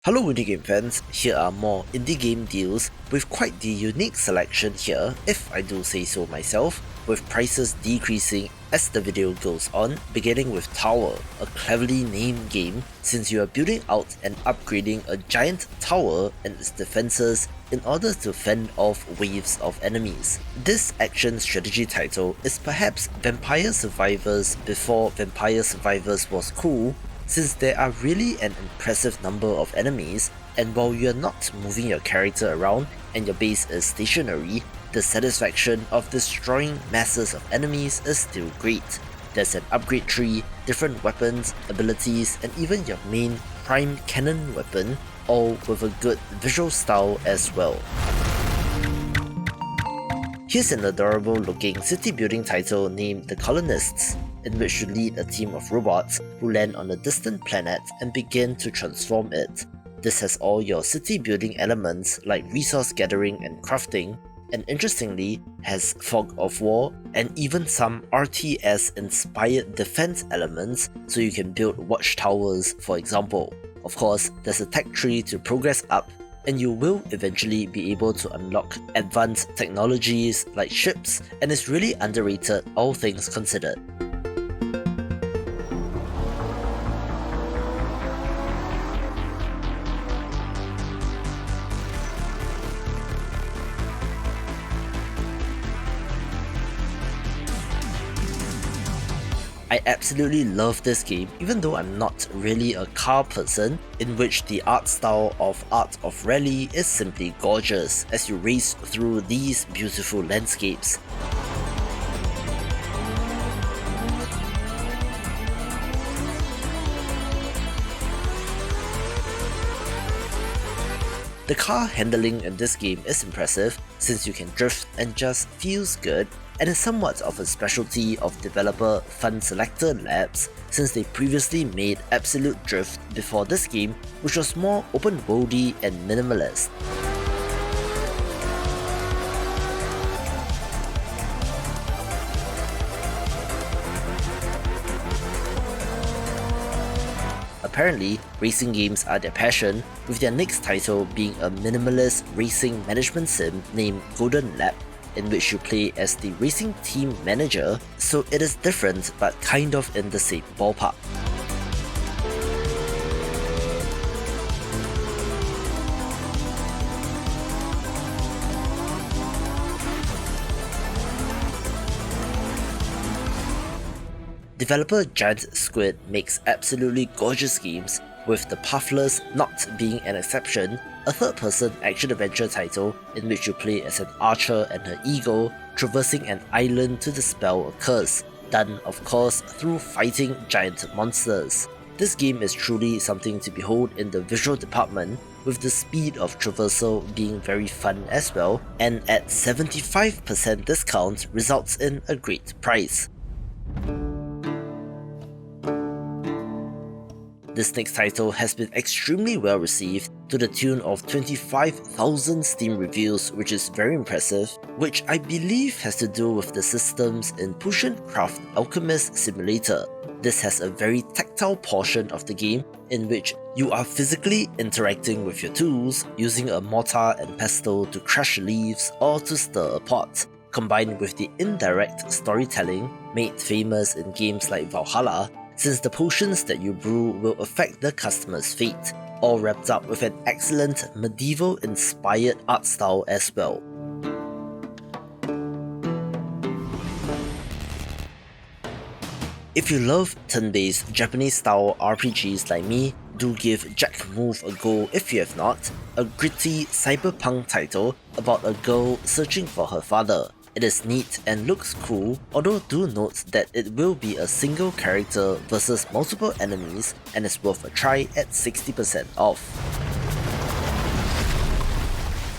Hello indie game fans, here are more indie game deals with quite the unique selection here, if I do say so myself, with prices decreasing as the video goes on, beginning with Taur, a cleverly named game since you are building out and upgrading a giant tower and its defenses in order to fend off waves of enemies. This action strategy title is perhaps Vampire Survivors before Vampire Survivors was cool, since there are really an impressive number of enemies, and while you're not moving your character around and your base is stationary, the satisfaction of destroying masses of enemies is still great. There's an upgrade tree, different weapons, abilities, and even your main prime cannon weapon, all with a good visual style as well. Here's an adorable looking city building title named The Colonists, in which you lead a team of robots who land on a distant planet and begin to transform it. This has all your city building elements like resource gathering and crafting, and interestingly has fog of war and even some RTS inspired defense elements so you can build watchtowers for example. Of course, there's a tech tree to progress up, and you will eventually be able to unlock advanced technologies like ships, and it's really underrated all things considered. I absolutely love this game, even though I'm not really a car person, in which the art style of Art of Rally is simply gorgeous as you race through these beautiful landscapes. The car handling in this game is impressive since you can drift and just feels good, and is somewhat of a specialty of developer Fun Selector Labs since they previously made Absolute Drift before this game, which was more open-worldy and minimalist. Apparently, racing games are their passion, with their next title being a minimalist racing management sim named Golden Lap, in which you play as the racing team manager, so it is different but kind of in the same ballpark. Developer Giant Squid makes absolutely gorgeous games, with the Pathless not being an exception, a third-person action-adventure title in which you play as an archer and her eagle, traversing an island to dispel a curse, done of course through fighting giant monsters. This game is truly something to behold in the visual department, with the speed of traversal being very fun as well, and at 75% discount results in a great price. This next title has been extremely well received, to the tune of 25,000 Steam reviews, which is very impressive, which I believe has to do with the systems in Push and Craft Alchemist Simulator. This has a very tactile portion of the game in which you are physically interacting with your tools, using a mortar and pestle to crush leaves or to stir a pot, combined with the indirect storytelling made famous in games like Valhalla, since the potions that you brew will affect the customer's fate, all wrapped up with an excellent medieval-inspired art style as well. If you love turn-based Japanese-style RPGs like me, do give Jack Move a go if you have not, a gritty cyberpunk title about a girl searching for her father. It is neat and looks cool, although do note that it will be a single character versus multiple enemies and is worth a try at 60% off.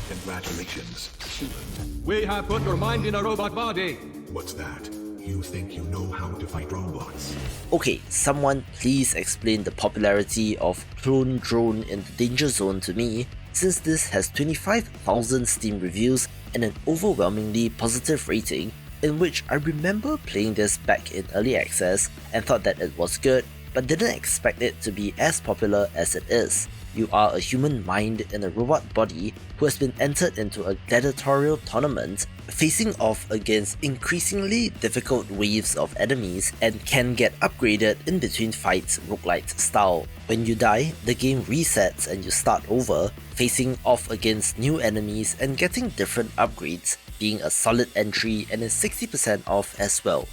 Congratulations, human. We have put your mind in a robot body. What's that? You think you know how to fight robots? Okay, someone please explain the popularity of Clone Drone in the Danger Zone to me, since this has 25,000 Steam reviews and an overwhelmingly positive rating, in which I remember playing this back in early access and thought that it was good, but didn't expect it to be as popular as it is. You are a human mind in a robot body who has been entered into a gladiatorial tournament, facing off against increasingly difficult waves of enemies and can get upgraded in between fights roguelite style. When you die, the game resets and you start over, facing off against new enemies and getting different upgrades, being a solid entry and is 60% off as well.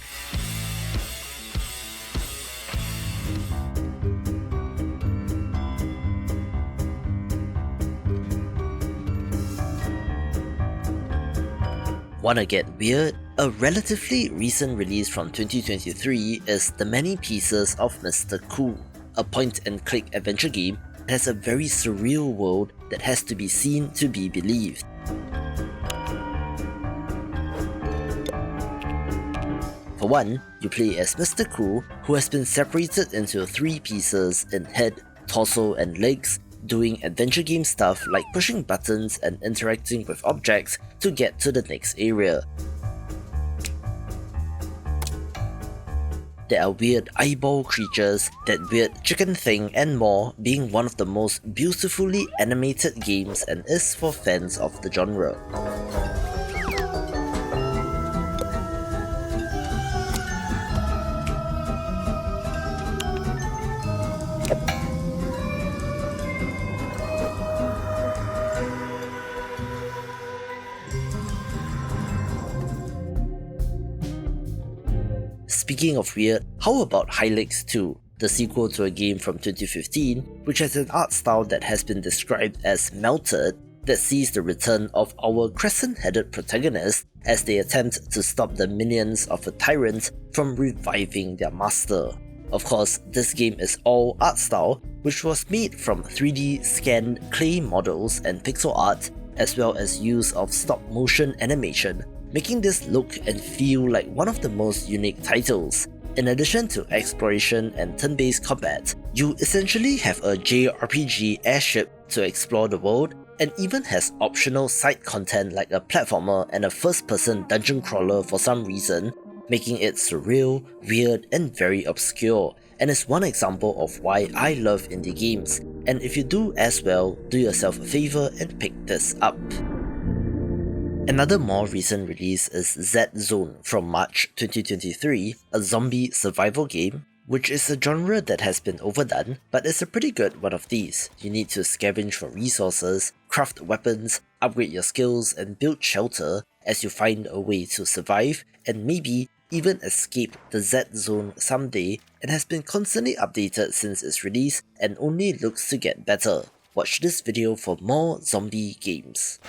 Wanna get weird? A relatively recent release from 2023 is The Many Pieces of Mr. Cool, a point-and-click adventure game that has a very surreal world that has to be seen to be believed. For one, you play as Mr. Cool, who has been separated into 3 pieces in head, torso and legs, doing adventure game stuff like pushing buttons and interacting with objects to get to the next area. There are weird eyeball creatures, that weird chicken thing and more, being one of the most beautifully animated games and is for fans of the genre. Speaking of weird, how about Hylix 2, the sequel to a game from 2015, which has an art style that has been described as melted, that sees the return of our crescent-headed protagonist as they attempt to stop the minions of a tyrant from reviving their master. Of course, this game is all art style, which was made from 3D scanned clay models and pixel art, as well as use of stop-motion animation, making this look and feel like one of the most unique titles. In addition to exploration and turn-based combat, you essentially have a JRPG airship to explore the world, and even has optional side content like a platformer and a first-person dungeon crawler for some reason, making it surreal, weird and very obscure, and is one example of why I love indie games. And if you do as well, do yourself a favour and pick this up. Another more recent release is Z-Zone from March 2023, a zombie survival game, which is a genre that has been overdone, but is a pretty good one of these. You need to scavenge for resources, craft weapons, upgrade your skills and build shelter as you find a way to survive and maybe even escape the Z-Zone someday, and has been constantly updated since its release and only looks to get better. Watch this video for more zombie games.